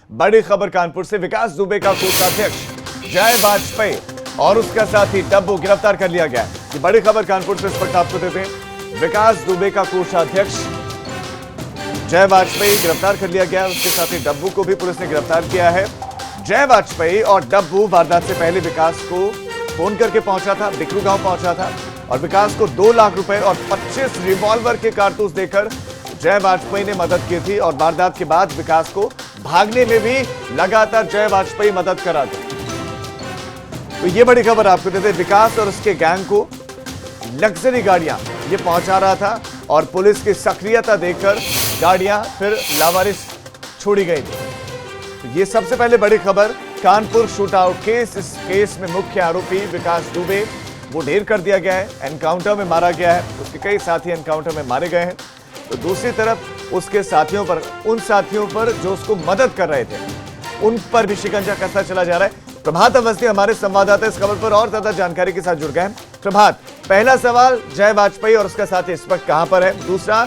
बड़ी खबर कानपुर से, विकास दुबे का कोषाध्यक्ष जय वाजपेयी और उसका साथी डब्बू गिरफ्तार कर लिया गया। ये बड़ी खबर कानपुर से, इस वक्त आपको देते हैं। विकास दुबे का कोषाध्यक्ष जय वाजपेयी गिरफ्तार कर लिया गया, उसके साथी डब्बू को भी पुलिस ने गिरफ्तार किया है। जय वाजपेयी और डब्बू वारदात से पहले विकास को फोन करके पहुंचा था, बिकरू गांव पहुंचा था और विकास को 2 लाख रुपए और 25 रिवॉल्वर के कारतूस देकर जय वाजपेयी ने मदद की थी और वारदात के बाद विकास को भागने में भी लगातार जय वाजपेयी मदद करा था। तो ये बड़ी खबर आपको देते, विकास और उसके गैंग को लग्जरी गाड़ियां ये पहुंचा रहा था और पुलिस की सक्रियता देखकर गाड़ियां फिर लावारिस छोड़ी गई थी। तो ये सबसे पहले बड़ी खबर, कानपुर शूटआउट केस। इस केस में मुख्य आरोपी विकास दुबे वो ढेर कर दिया गया है, एनकाउंटर में मारा गया है, उसके कई साथी एनकाउंटर में मारे गए हैं। तो दूसरी तरफ उसके साथियों पर, उन साथियों पर जो उसको मदद कर रहे थे, उन पर भी शिकंजा कसता चला जा रहा है। प्रभात अवस्थी हमारे संवाददाता इस खबर पर और ज्यादा जानकारी के साथ जुड़ गए हैं। प्रभात, पहला सवाल, जय वाजपेयी और उसका साथी इस वक्त कहां पर है? दूसरा,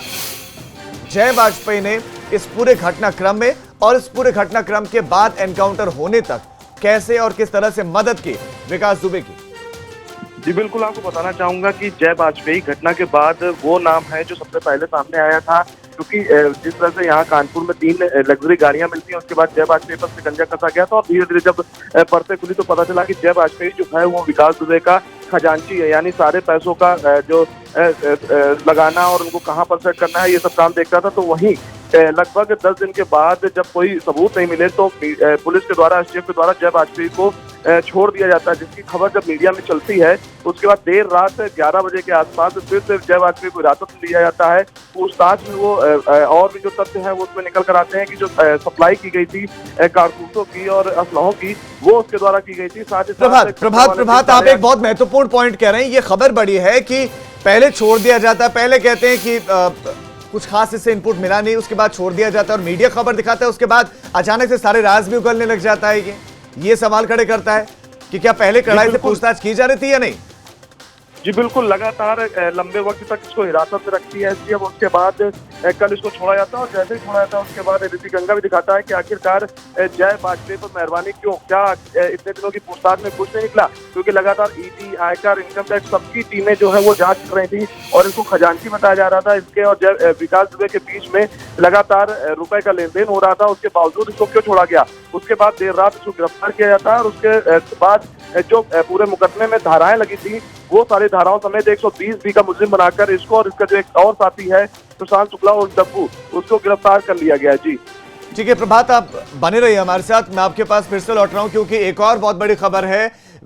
जय वाजपेयी ने इस पूरे घटनाक्रम में और इस पूरे घटनाक्रम के बाद एनकाउंटर होने तक कैसे और किस तरह से मदद की विकास दुबे की? जी बिल्कुल, आपको बताना चाहूंगा कि जय वाजपेयी घटना के बाद वो नाम है जो सबसे पहले सामने आया था, क्योंकि जिस तरह से यहाँ कानपुर में 3 लग्जरी गाड़ियां मिलती हैं, उसके बाद जय वाजपेयी पर शिकंजा कसा गया था और धीरे धीरे जब परतें खुली तो पता चला कि जय वाजपेयी जो है वो विकास दुबे का खजांची है, यानी सारे पैसों का जो लगाना और उनको कहाँ पर सेट करना है ये सब काम देख रहा था। तो वहीं लगभग 10 दिन के बाद जब कोई सबूत नहीं मिले तो पुलिस के द्वारा, एसटीएफ के द्वारा जय वाजपेयी को छोड़ दिया जाता है, जिसकी खबर जब मीडिया में चलती है उसके बाद देर रात 11 बजे के आसपास फिर से जय वाजपेयी को हिरासत में लिया जाता है। पूछताछ में वो और भी जो तथ्य हैं वो उसमें निकल कर आते हैं कि जो सप्लाई की गई थी कारतूसों की और असलहों की, वो उसके द्वारा की गई थी। साथ ही प्रभात, आप एक बहुत महत्वपूर्ण पॉइंट कह रहे हैं। ये खबर बड़ी है कि पहले छोड़ दिया जाता है, पहले कहते हैं कि कुछ खास इससे इनपुट मिला नहीं, उसके बाद छोड़ दिया जाता है और मीडिया खबर दिखाता है, उसके बाद अचानक से सारे राज भी उगलने लग जाता है। ये सवाल खड़े करता है कि क्या पहले कड़ाई से पूछताछ की जा रही थी या नहीं? जी बिल्कुल, लगातार लंबे वक्त तक इसको हिरासत में रखती है एसटीएफ, उसके बाद कल इसको छोड़ा जाता है और जैसे ही छोड़ा जाता है उसके बाद ऋषि गंगा भी दिखाता है कि आखिरकार जय वाजपेयी पर मेहरबानी क्यों, क्या इतने दिनों की पूछताछ में कुछ नहीं निकला, क्योंकि लगातार ईडी, आयकर, इनकम टैक्स सबकी टीमें जो है वो जांच कर रही थी और इनको खजांची बताया जा रहा था। इसके और विकास दुबे के बीच में लगातार रुपए का लेन देन हो रहा था, उसके बावजूद इसको क्यों छोड़ा गया? उसके बाद देर रात इसको गिरफ्तार किया जाता है और उसके बाद जो पूरे मुकदमे में धाराएं लगी थी वो सारी धाराओं समेत 120 का मुजरिम बनाकर इसको और इसका जो एक और साथी है सुशांत शुक्ला और डब्बू, उसको गिरफ्तार कर लिया गया। जी ठीक है प्रभात, आप बने रहिए हमारे साथ। मैं आपके पास फिर से लौट रहा हूं क्योंकि एक और बहुत बड़ी खबर है।